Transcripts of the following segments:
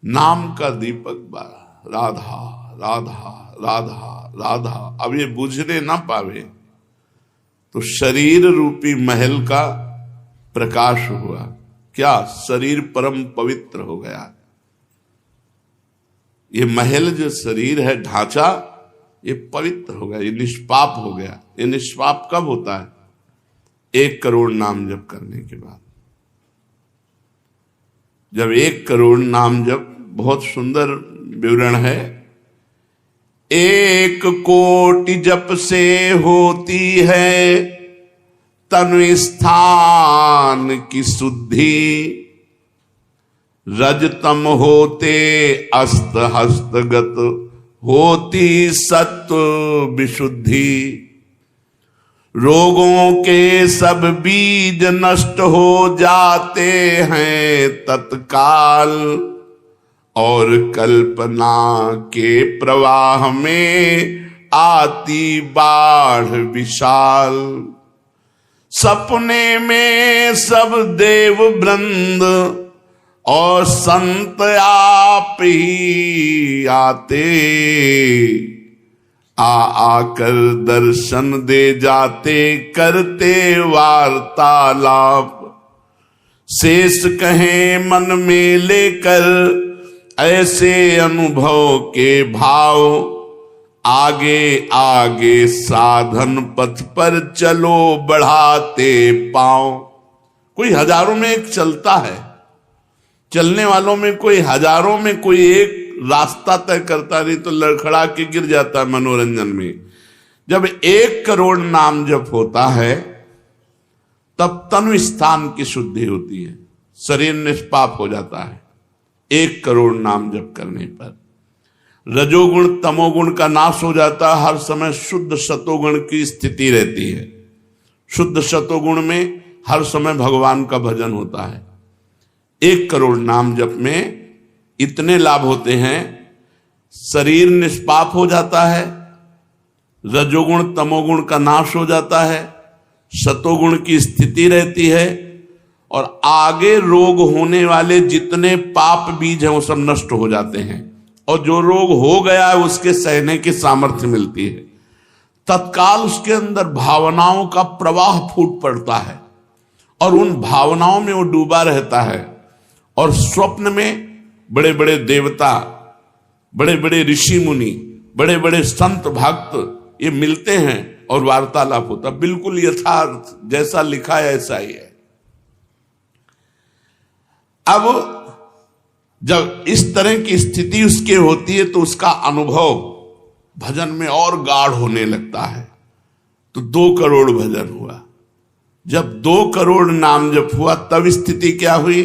नाम का दीपक बारा, राधा राधा राधा राधा। अब ये बुझने ना पावे तो शरीर रूपी महल का प्रकाश हुआ। क्या? शरीर परम पवित्र हो गया। ये महल जो शरीर है, ढांचा, ये पवित्र हो गया, ये निष्पाप हो गया। ये निष्पाप कब होता है? 1 करोड़ नाम जप करने के बाद। जब 1 करोड़ नाम जप, बहुत सुंदर विवरण है, 1 कोटि जप से होती है तनु स्थान की शुद्धि, रजतम होते अस्त हस्तगत होती सत्व विशुद्धि। रोगों के सब बीज नष्ट हो जाते हैं तत्काल, और कल्पना के प्रवाह में आती बाढ़ विशाल। सपने में सब देव वृंद और संत आप ही आते, आकर दर्शन दे जाते, करते वार्तालाप। शेष कहें मन में लेकर ऐसे अनुभव के भाव, आगे आगे साधन पथ पर चलो बढ़ाते पांव। कोई हजारों में एक चलता है, चलने वालों में कोई हजारों में कोई एक रास्ता तय करता, नहीं तो लड़खड़ा के गिर जाता है मनोरंजन में। जब 1 करोड़ नाम जप होता है तब तनु स्थान की शुद्धि होती है, शरीर निष्पाप हो जाता है 1 करोड़ नाम जप करने पर। रजोगुण तमोगुण का नाश हो जाता है, हर समय शुद्ध सतोगुण की स्थिति रहती है। शुद्ध सतोगुण में हर समय भगवान का भजन होता है। 1 करोड़ नाम जप में इतने लाभ होते हैं, शरीर निष्पाप हो जाता है, रजोगुण तमोगुण का नाश हो जाता है, सतोगुण की स्थिति रहती है, और आगे रोग होने वाले जितने पाप बीज हैं वो सब नष्ट हो जाते हैं, और जो रोग हो गया है उसके सहने की सामर्थ्य मिलती है। तत्काल उसके अंदर भावनाओं का प्रवाह फूट पड़ता है और उन भावनाओं में वो डूबा रहता है, और स्वप्न में बड़े बड़े देवता, बड़े बड़े ऋषि मुनि, बड़े बड़े संत भक्त ये मिलते हैं और वार्तालाप होता। बिल्कुल यथार्थ जैसा लिखा है ऐसा ही है। अब जब इस तरह की स्थिति उसके होती है तो उसका अनुभव भजन में और गाढ़ होने लगता है। तो 2 करोड़ भजन हुआ। जब 2 करोड़ नाम जप हुआ तब स्थिति क्या हुई?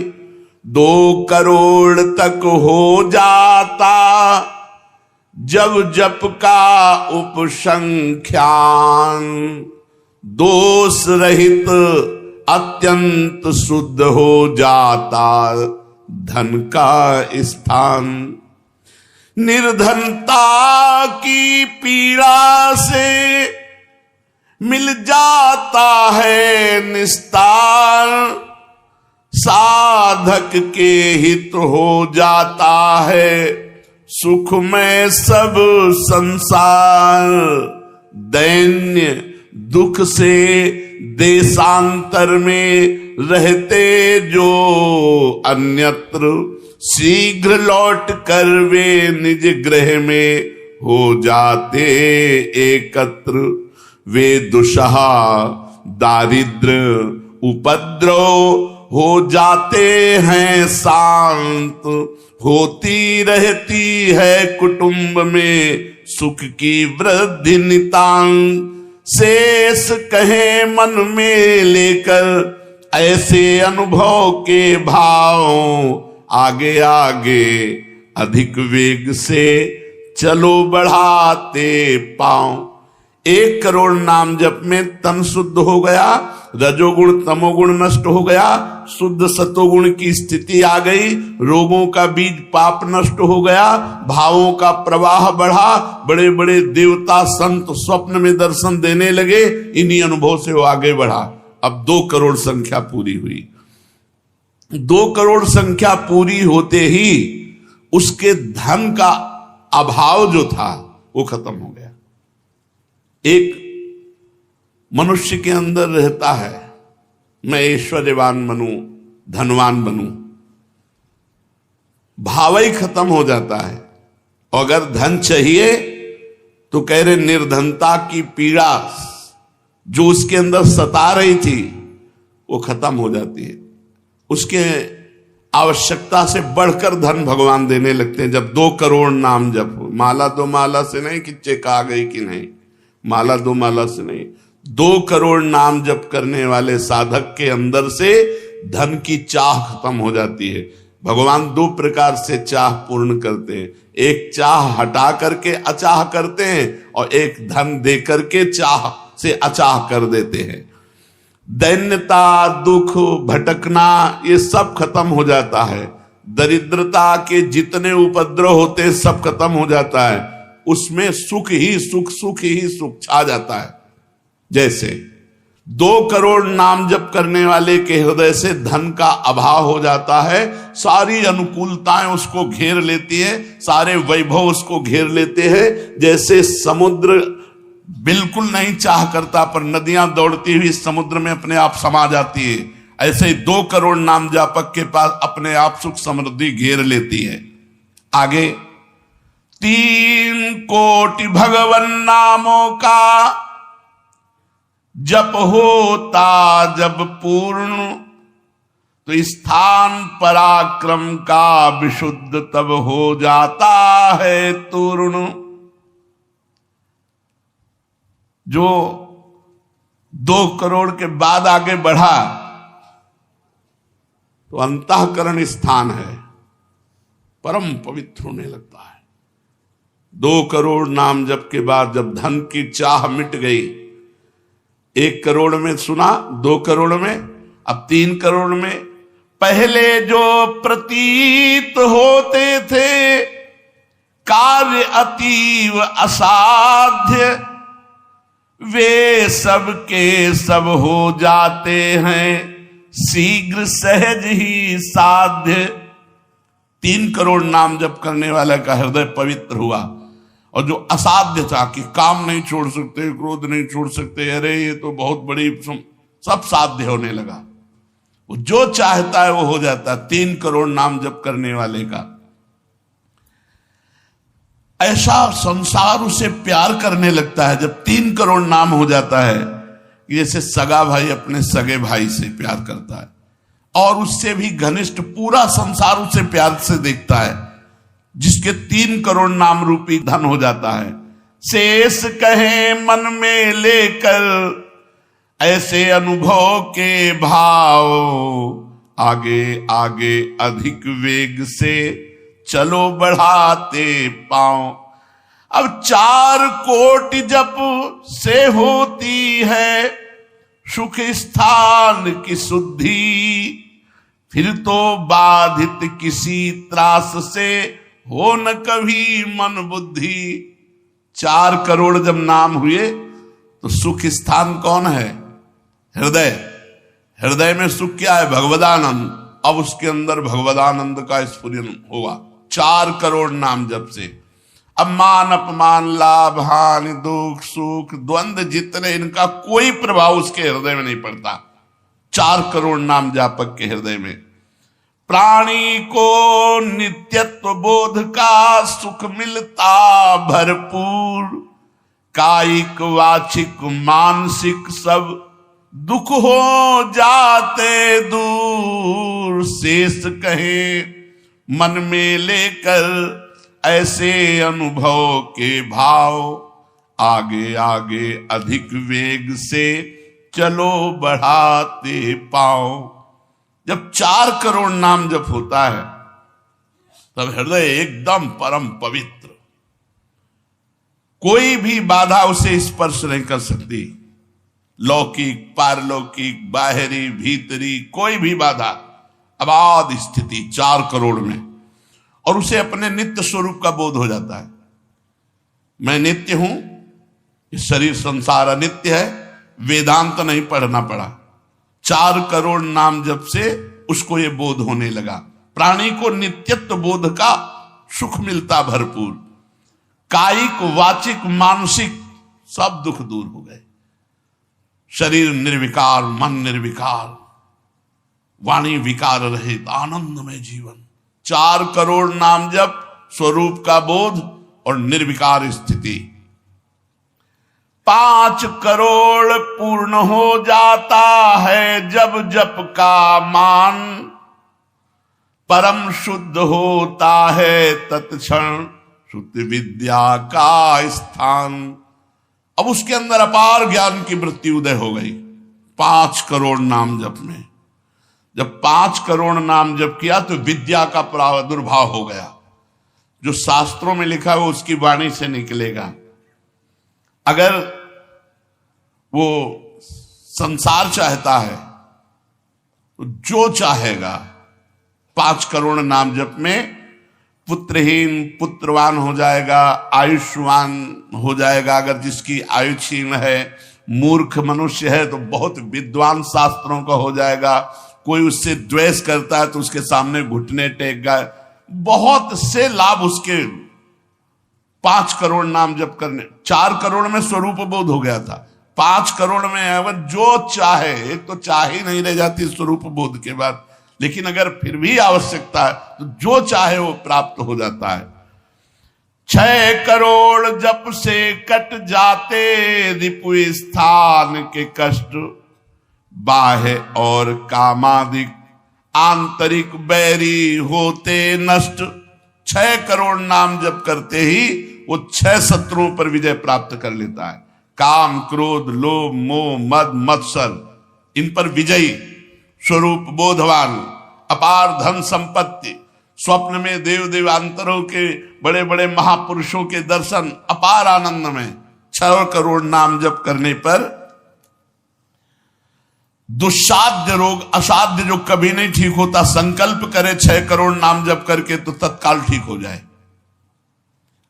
2 करोड़ तक हो जाता जब जप का उपसंख्यान, दोष रहित अत्यंत शुद्ध हो जाता धन का स्थान। निर्धनता की पीड़ा से मिल जाता है निस्तार, साधक के हित हो जाता है सुख में सब संसार। दैन्य दुख से देशांतर में रहते जो अन्यत्र, शीघ्र लौट कर वे निज गृह में हो जाते एकत्र। वे दुषहा दारिद्र उपद्रव हो जाते हैं शांत, होती रहती है कुटुंब में सुख की वृद्धि नितांत। शेष कहे मन में लेकर ऐसे अनुभव के भाव, आगे आगे अधिक वेग से चलो बढ़ाते पांव। 1 करोड़ नाम जप में तन शुद्ध हो गया, रजोगुण तमोगुण नष्ट हो गया, शुद्ध सतोगुण की स्थिति आ गई, रोगों का बीज पाप नष्ट हो गया, भावों का प्रवाह बढ़ा, बड़े बड़े देवता संत स्वप्न में दर्शन देने लगे। इन्हीं अनुभव से वो आगे बढ़ा। अब 2 करोड़ संख्या पूरी हुई। 2 करोड़ संख्या पूरी होते ही उसके धन का अभाव जो था वो खत्म हो गया। एक मनुष्य के अंदर रहता है, मैं ऐश्वर्यवान बनूं, धनवान बनूं, भाव ही खत्म हो जाता है। और अगर धन चाहिए तो कह रहे निर्धनता की पीड़ा जो उसके अंदर सता रही थी वो खत्म हो जाती है। उसके आवश्यकता से बढ़कर धन भगवान देने लगते हैं। जब 2 करोड़ नाम जप हो, माला 2 माला से नहीं कि चेक आ गई कि नहीं, माला 2 माला से नहीं, 2 करोड़ नाम जप करने वाले साधक के अंदर से धन की चाह खत्म हो जाती है। भगवान 2 प्रकार से चाह पूर्ण करते हैं, एक चाह हटा करके अचाह करते हैं और एक धन दे करके चाह से अचाह कर देते हैं। दैन्यता, दुख, भटकना ये सब खत्म हो जाता है। दरिद्रता के जितने उपद्रव होते हैं सब खत्म हो जाता है। उसमें सुख ही सुख, सुख ही सुख छा जाता है। जैसे 2 करोड़ नाम जप करने वाले के हृदय से धन का अभाव हो जाता है, सारी अनुकूलताएं उसको घेर लेती है, सारे वैभव उसको घेर लेते हैं। जैसे समुद्र बिल्कुल नहीं चाह करता पर नदियां दौड़ती हुई समुद्र में अपने आप समा जाती है, ऐसे ही 2 करोड़ नाम जापक के पास अपने आप सुख समृद्धि घेर लेती है। आगे 3 कोटि भगवन नामों का जप होता जब पूर्ण, तो स्थान पराक्रम का विशुद्ध तब हो जाता है तूर्ण। जो 2 करोड़ के बाद आगे बढ़ा तो अंतःकरण स्थान है, परम पवित्र होने लगता है। 2 करोड़ नाम जप के बाद जब धन की चाह मिट गई, 1 करोड़ में सुना, 2 करोड़ में, अब 3 करोड़ में। पहले जो प्रतीत होते थे कार्य अतीव असाध्य, वे सब के सब हो जाते हैं शीघ्र सहज ही साध्य। 3 करोड़ नाम जप करने वाला का हृदय पवित्र हुआ और जो असाध्य था कि काम नहीं छोड़ सकते, क्रोध नहीं छोड़ सकते, अरे ये तो बहुत बड़ी, सब साध्य होने लगा। वो जो चाहता है वो हो जाता है। 3 करोड़ नाम जप करने वाले का ऐसा संसार उसे प्यार करने लगता है जब 3 करोड़ नाम हो जाता है, जैसे सगा भाई अपने सगे भाई से प्यार करता है और उससे भी घनिष्ठ पूरा संसार उसे प्यार से देखता है, जिसके 3 करोड़ नाम रूपी धन हो जाता है। शेष कहे मन में लेकर ऐसे अनुभव के भाव, आगे आगे अधिक वेग से चलो बढ़ाते पांव। अब 4 कोटि जप से होती है सुख स्थान की शुद्धि, फिर तो बाधित किसी त्रास से हो न कभी मन बुद्धि। 4 करोड़ जब नाम हुए तो सुख स्थान कौन है? हृदय। हृदय में सुख क्या है? भगवदानंद। अब उसके अंदर भगवदानंद का स्फुरन होगा 4 करोड़ नाम जप से। अब मान अपमान, लाभ हानि, दुख सुख, द्वंद्व जितने, इनका कोई प्रभाव उसके हृदय में नहीं पड़ता 4 करोड़ नाम जापक के हृदय में। प्राणी को नित्यत्व बोध का सुख मिलता भरपूर, कायिक वाचिक मानसिक सब दुख हो जाते दूर। शेष कहे मन में लेकर ऐसे अनुभव के भाव, आगे आगे अधिक वेग से चलो बढ़ाते पाओ। जब 4 करोड़ नाम जप होता है तब हृदय एकदम परम पवित्र, कोई भी बाधा उसे स्पर्श नहीं कर सकती। लौकिक, पारलौकिक, बाहरी, भीतरी, कोई भी बाधा, अबाध स्थिति 4 करोड़ में। और उसे अपने नित्य स्वरूप का बोध हो जाता है। मैं नित्य हूं, ये शरीर संसार अनित्य है, वेदांत नहीं पढ़ना पड़ा। 4 करोड़ नाम जप से उसको ये बोध होने लगा। प्राणी को नित्यत्व बोध का सुख मिलता भरपूर। कायिक, वाचिक, मानसिक सब दुख दूर हो गए। शरीर निर्विकार, मन निर्विकार, वाणी विकार रहित, आनंदमय जीवन। 4 करोड़ नाम जप, स्वरूप का बोध और निर्विकार स्थिति। 5 करोड़ पूर्ण हो जाता है जब जप का मान, परम शुद्ध होता है तत्क्षण शुद्ध विद्या का स्थान। अब उसके अंदर अपार ज्ञान की वृत्ति उदय हो गई 5 करोड़ नाम जप में। जब 5 करोड़ नाम जप किया तो विद्या का प्रादुर्भाव हो गया। जो शास्त्रों में लिखा है वो उसकी वाणी से निकलेगा। अगर वो संसार चाहता है तो जो चाहेगा 5 करोड़ नाम जप में पुत्रहीन पुत्रवान हो जाएगा, आयुष्मान हो जाएगा। अगर जिसकी आयु क्षीण है, मूर्ख मनुष्य है तो बहुत विद्वान शास्त्रों का हो जाएगा। कोई उससे द्वेष करता है तो उसके सामने घुटने टेक गए। बहुत से लाभ उसके 5 करोड़ नाम जप करने। 4 करोड़ में स्वरूप बोध हो गया था, 5 करोड़ में अगर जो चाहे, एक तो चाह ही नहीं रह जाती स्वरूप बोध के बाद, लेकिन अगर फिर भी आवश्यकता है तो जो चाहे वो प्राप्त हो जाता है। 6 करोड़ जप से कट जाते रिपु स्थान के कष्ट, बाह्य और कामादिक आंतरिक बैरी होते नष्ट। 6 करोड़ नाम जप करते ही वो 6 शत्रुओं पर विजय प्राप्त कर लेता है। काम, क्रोध, लोभ, मोह, मद, मत्सर, इन पर विजयी, स्वरूप बोधवान, अपार धन संपत्ति, स्वप्न में देव देवांतरों के बड़े बड़े महापुरुषों के दर्शन, अपार आनंद में। 6 करोड़ नाम जप करने पर दुस्साध्य रोग, असाध्य जो कभी नहीं ठीक होता, संकल्प करे 6 करोड़ नाम जप करके तो तत्काल ठीक हो जाए।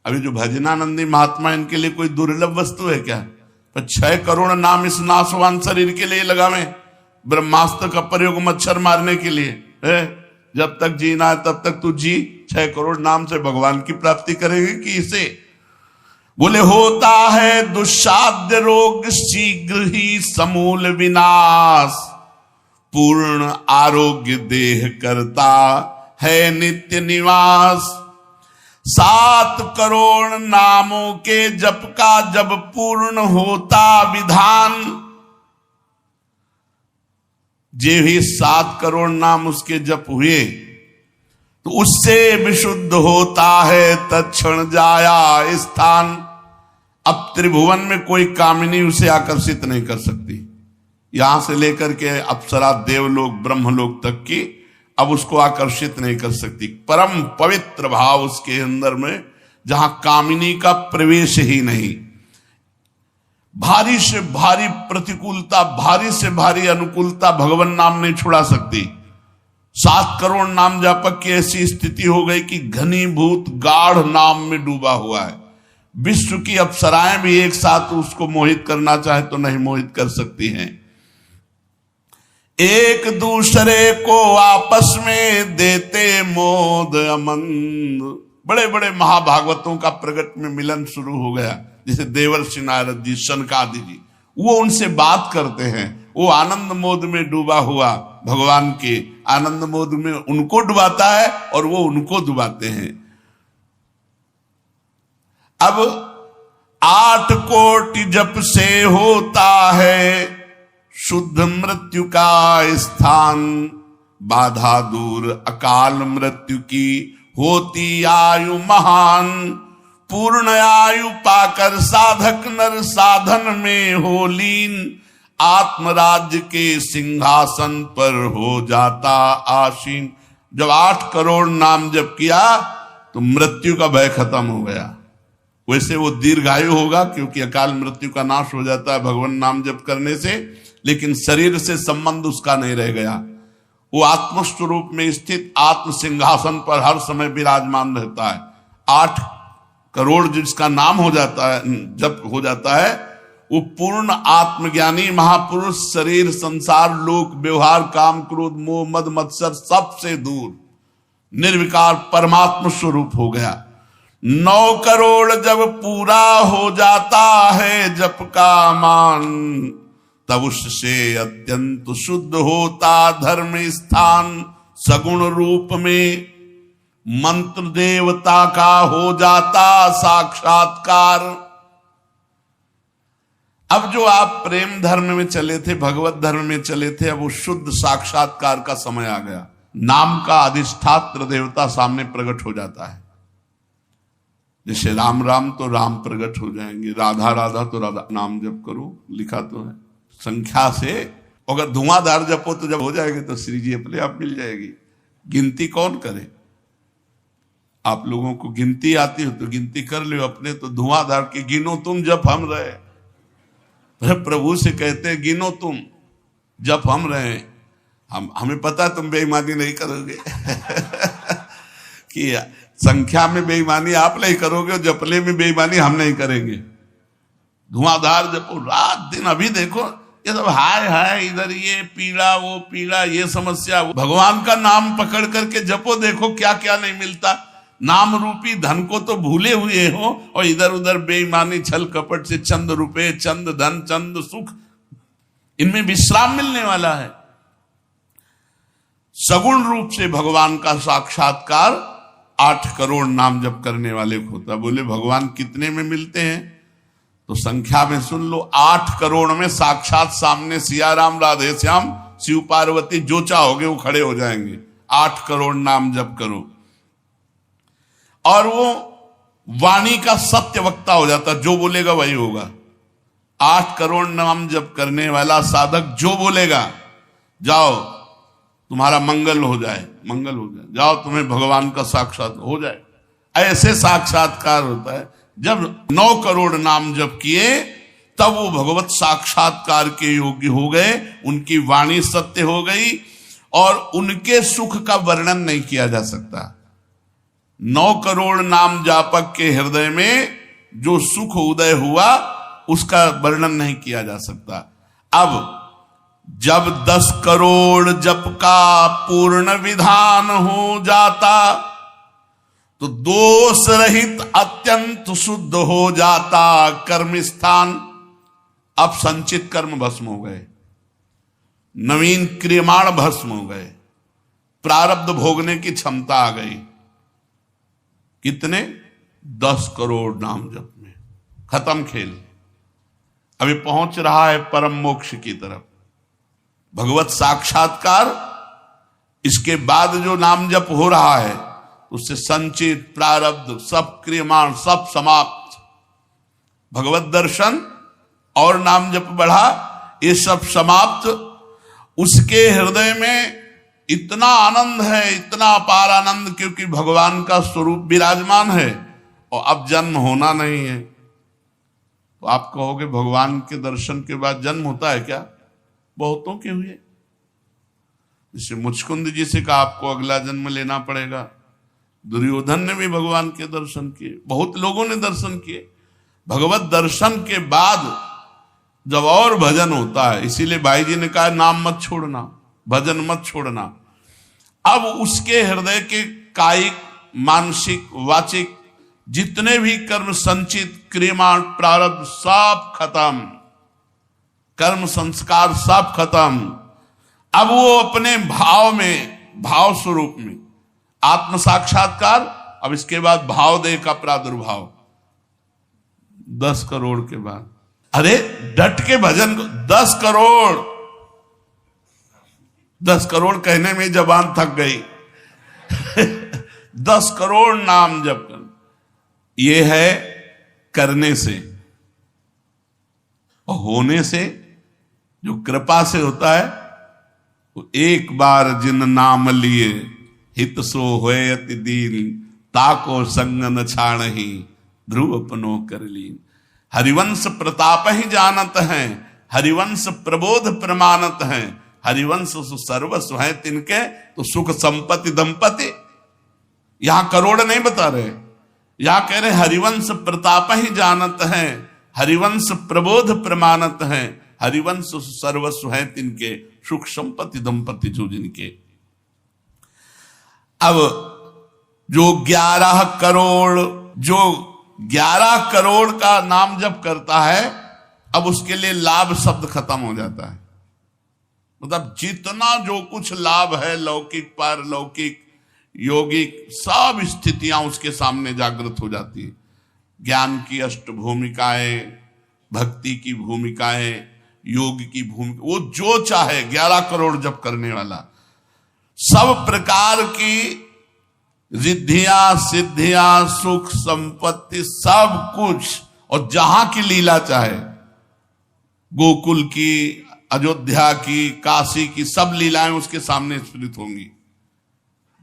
अभी जो भजनानंदी महात्मा, इनके लिए कोई दुर्लभ वस्तु है क्या? पर 6 करोड़ नाम इस नाशवान शरीर के लिए लगावे। ब्रह्मास्त्र का प्रयोग मच्छर मारने के लिए है। जब तक जीना है तब तक तू जी। 6 करोड़ नाम से भगवान की प्राप्ति करेगी कि इसे? बोले होता है दुस्साध्य रोग शीघ्र ही समूल विनाश, पूर्ण आरोग्य देह करता है नित्य निवास। 7 करोड़ नामों के जप का जब पूर्ण होता विधान, जे ही 7 करोड़ नाम उसके जप हुए तो उससे विशुद्ध होता है तत्क्षण जाया स्थान। अब त्रिभुवन में कोई कामिनी उसे आकर्षित नहीं कर सकती। यहां से लेकर के अप्सरा, देवलोक, ब्रह्मलोक तक की अब उसको आकर्षित नहीं कर सकती। परम पवित्र भाव उसके अंदर में, जहां कामिनी का प्रवेश ही नहीं। भारी से भारी प्रतिकूलता, भारी से भारी अनुकूलता भगवान नाम नहीं छुड़ा सकती। 7 करोड़ नाम जापक की ऐसी स्थिति हो गई कि घनीभूत गाढ़ नाम में डूबा हुआ है। विश्व की अप्सराएं भी एक साथ उसको मोहित करना चाहे तो नहीं मोहित कर सकती हैं। एक दूसरे को आपस में देते मोद अमंद। बड़े बड़े महाभागवतों का प्रगट में मिलन शुरू हो गया, जैसे देवर्षि नारद जी, शनकादि जी, वो उनसे बात करते हैं। वो आनंद मोद में डूबा हुआ भगवान के आनंद मोद में उनको डुबाता है और वो उनको डुबाते हैं। अब 8 कोटि जप से होता है शुद्ध मृत्यु का स्थान, बाधा दूर अकाल मृत्यु की होती आयु महान। पूर्ण आयु पाकर साधक नर साधन में हो लीन, आत्मराज्य के सिंहासन पर हो जाता आसीन। जब 8 करोड़ नाम जप किया तो मृत्यु का भय खत्म हो गया। वैसे वो दीर्घायु होगा क्योंकि अकाल मृत्यु का नाश हो जाता है भगवान नाम जप करने से, लेकिन शरीर से संबंध उसका नहीं रह गया। वो आत्मस्वरूप में स्थित आत्म सिंहासन पर हर समय विराजमान रहता है। 8 करोड़ जिसका नाम हो जाता है, जब हो जाता है, वो पूर्ण आत्मज्ञानी महापुरुष, शरीर, संसार, लोक, व्यवहार, काम, क्रोध, मोह, मद, मत्सर सबसे दूर, निर्विकार परमात्म स्वरूप हो गया। 9 करोड़ जब पूरा हो जाता है जप का मान, तब उससे अत्यंत शुद्ध होता धर्म स्थान। सगुण रूप में मंत्र देवता का हो जाता साक्षात्कार। अब जो आप प्रेम धर्म में चले थे, भगवत धर्म में चले थे, अब वो शुद्ध साक्षात्कार का समय आ गया। नाम का अधिष्ठात्र देवता सामने प्रकट हो जाता है। जैसे राम राम तो राम प्रकट हो जाएंगे, राधा राधा तो राधा। नाम जप करो, लिखा तो है संख्या से। अगर धुआंधार जपो तो जब हो जाएगी तो श्री जी अपने आप मिल जाएगी। गिनती कौन करे? आप लोगों को गिनती आती हो तो गिनती कर लो अपने, तो धुआंधार के गिनो तुम जप हम रहे। प्रभु से कहते हैं गिनो तुम जप हम रहे। हमें पता तुम बेईमानी नहीं करोगे कि संख्या में बेईमानी आप नहीं करोगे और जपले में बेईमानी हम नहीं करेंगे। धुआंधार जपो रात दिन। अभी देखो ये सब हाय हाय, इधर ये पीड़ा वो पीड़ा, ये समस्या। भगवान का नाम पकड़ करके जपो, देखो क्या क्या नहीं मिलता। नाम रूपी धन को तो भूले हुए हो और इधर उधर बेईमानी छल कपट से चंद रुपए, चंद धन, चंद सुख, इनमें विश्राम मिलने वाला है। सगुण रूप से भगवान का साक्षात्कार 8 करोड़ नाम जप करने वाले को होता। बोले भगवान कितने में मिलते हैं? तो संख्या में सुन लो, 8 करोड़ में साक्षात सामने सिया राम, राधे श्याम, शिव पार्वती, जो चाहोगे वो खड़े हो जाएंगे। 8 करोड़ नाम जप करो और वो वाणी का सत्य वक्ता हो जाता, जो बोलेगा वही होगा। 8 करोड़ नाम जप करने वाला साधक जो बोलेगा, जाओ तुम्हारा मंगल हो जाए, मंगल हो जाए, जाओ तुम्हें भगवान का साक्षात हो जाए। ऐसे साक्षात्कार होता है। जब 9 करोड़ नाम जप किए तब वो भगवत साक्षात्कार के योग्य हो गए, उनकी वाणी सत्य हो गई और उनके सुख का वर्णन नहीं किया जा सकता। 9 करोड़ नाम जापक के हृदय में जो सुख उदय हुआ उसका वर्णन नहीं किया जा सकता। अब जब 10 करोड़ जप का पूर्ण विधान हो जाता तो दोष रहित अत्यंत शुद्ध हो जाता कर्म स्थान। अब संचित कर्म भस्म हो गए, नवीन क्रियमाण भस्म हो गए, प्रारब्ध भोगने की क्षमता आ गई। कितने? 10 करोड़ नाम जप में खत्म खेल। अभी पहुंच रहा है परम मोक्ष की तरफ, भगवत साक्षात्कार। इसके बाद जो नाम जप हो रहा है उससे संचित प्रारब्ध सब क्रियमाण सब समाप्त। भगवत दर्शन और नाम जप बढ़ा, ये सब समाप्त। उसके हृदय में इतना आनंद है, इतना अपार आनंद, क्योंकि भगवान का स्वरूप विराजमान है और अब जन्म होना नहीं है। तो आप कहोगे भगवान के दर्शन के बाद जन्म होता है क्या? बहुतों के हुए। जैसे मुचकुंद जी से कहा आपको अगला जन्म लेना पड़ेगा। दुर्योधन ने भी भगवान के दर्शन किए, बहुत लोगों ने दर्शन किए। भगवत दर्शन के बाद जब और भजन होता है, इसीलिए भाई जी ने कहा नाम मत छोड़ना, भजन मत छोड़ना। अब उसके हृदय के कायिक, मानसिक, वाचिक जितने भी कर्म संचित क्रियमाण प्रारब्ध सब खत्म, कर्म संस्कार सब खत्म। अब वो अपने भाव में, भाव स्वरूप में आत्म साक्षात्कार। अब इसके बाद भाव देह का प्रादुर्भाव 10 करोड़ के बाद। अरे डट के भजन को 10 करोड़, 10 करोड़ कहने में जबान थक गई 10 करोड़ नाम जप कर, ये है करने से। और होने से, जो कृपा से होता है, वो एक बार जिन नाम लिए हित सो होए अति दीन, ताको संग न छाणहि ध्रुव अपनो कर लीन। हरिवंश प्रताप ही जानत हैं, हरिवंश प्रबोध प्रमाणत हैं, हरिवंश सर्वस्व है तिनके, तो सुख संपत्ति दंपति। यहां करोड़ नहीं बता रहे, यहां कह रहे हरिवंश प्रताप ही जानत हैं, हरिवंश प्रबोध प्रमाणत हैं, हरिवंश सर्वस्व है तिनके, सुख संपत्ति दंपति जो जिनके। अब जो 11 करोड़, जो 11 करोड़ का नाम जप करता है, अब उसके लिए लाभ शब्द खत्म हो जाता है। मतलब जितना जो कुछ लाभ है, लौकिक पारलौकिक योगिक, सब स्थितियां उसके सामने जागृत हो जाती है। ज्ञान की अष्ट भूमिकाएं, भक्ति की भूमिकाएं, योग की भूमिका, वो जो चाहे 11 करोड़ जप करने वाला, सब प्रकार की रिद्धियां सिद्धियां सुख संपत्ति सब कुछ, और जहां की लीला चाहे, गोकुल की, अयोध्या की, काशी की, सब लीलाएं उसके सामने स्फुरित होंगी।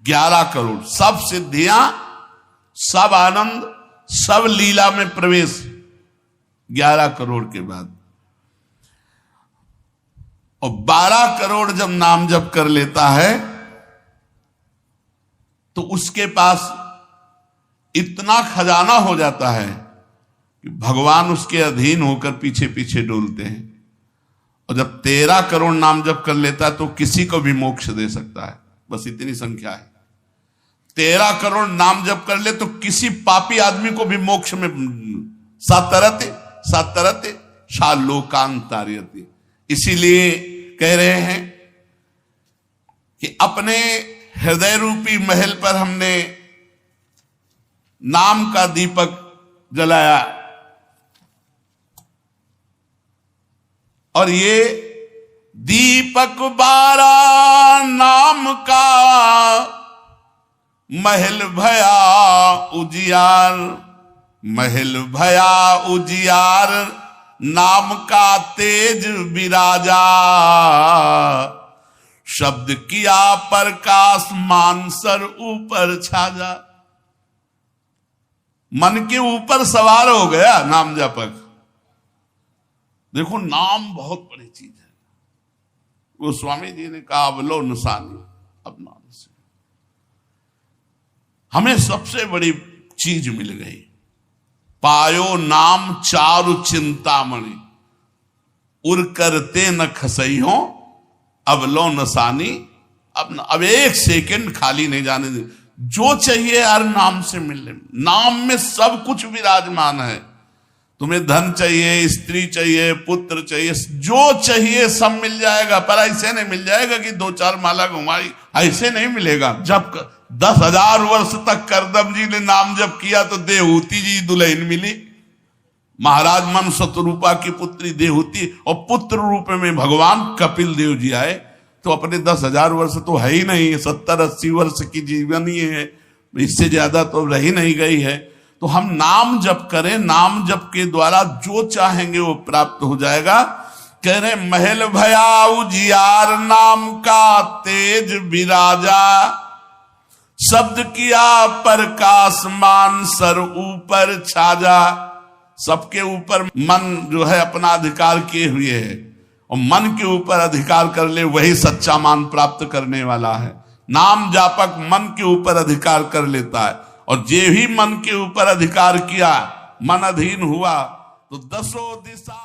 11 करोड़, सब सिद्धियां, सब आनंद, सब लीला में प्रवेश 11 करोड़ के बाद। और 12 करोड़ जब नाम जप कर लेता है तो उसके पास इतना खजाना हो जाता है कि भगवान उसके अधीन होकर पीछे पीछे डोलते हैं। और जब 13 करोड़ नाम जप कर लेता है तो किसी को भी मोक्ष दे सकता है। बस इतनी संख्या है। 13 करोड़ नाम जप कर ले तो किसी पापी आदमी को भी मोक्ष में सातरते सातरते शालोकांतार्यते। इसीलिए कह रहे हैं कि अपने हृदय रूपी महल पर हमने नाम का दीपक जलाया, और ये दीपक 12 नाम का महल भया उजियार, महल भया उजियार, नाम का तेज विराजा, शब्द किया प्रकाश मानसर ऊपर छाजा। मन के ऊपर सवार हो गया नाम जपक। देखो नाम बहुत बड़ी चीज है। वो स्वामी जी ने कहा अवलो निशानी, अब नाम से हमें सबसे बड़ी चीज मिल गई। पायो नाम चारु चिंतामणि, उर करते न खसई हो, अब लो नसानी। अब एक सेकंड खाली नहीं जाने दे। जो चाहिए हर नाम से मिलने, नाम में सब कुछ विराजमान है। तुम्हें धन चाहिए, स्त्री चाहिए, पुत्र चाहिए, जो चाहिए सब मिल जाएगा। पर ऐसे नहीं मिल जाएगा कि 2-4 माला घुमाई, ऐसे नहीं मिलेगा। जब 10,000 वर्ष तक करदम जी ने नाम जप किया तो देहूती जी दुल्हन मिली। महाराज मन शतरूपा की पुत्री देहूती, और पुत्र रूप में भगवान कपिल देव जी आए। तो अपने 10,000 वर्ष तो है ही नहीं, 70-80 वर्ष की जीवन ही है, इससे ज्यादा तो रही नहीं गई है। तो हम नाम जप करें, नाम जप के द्वारा जो चाहेंगे वो प्राप्त हो जाएगा। कह रहे महल भया उजियार, नाम का तेज विराजा, शब्द किया प्रकाश मान सर ऊपर छाजा। सबके ऊपर मन जो है अपना अधिकार किए हुए है, और मन के ऊपर अधिकार कर ले वही सच्चा मान प्राप्त करने वाला है। नाम जापक मन के ऊपर अधिकार कर लेता है, और जे भी मन के ऊपर अधिकार किया, मन अधीन हुआ, तो 10 दिशा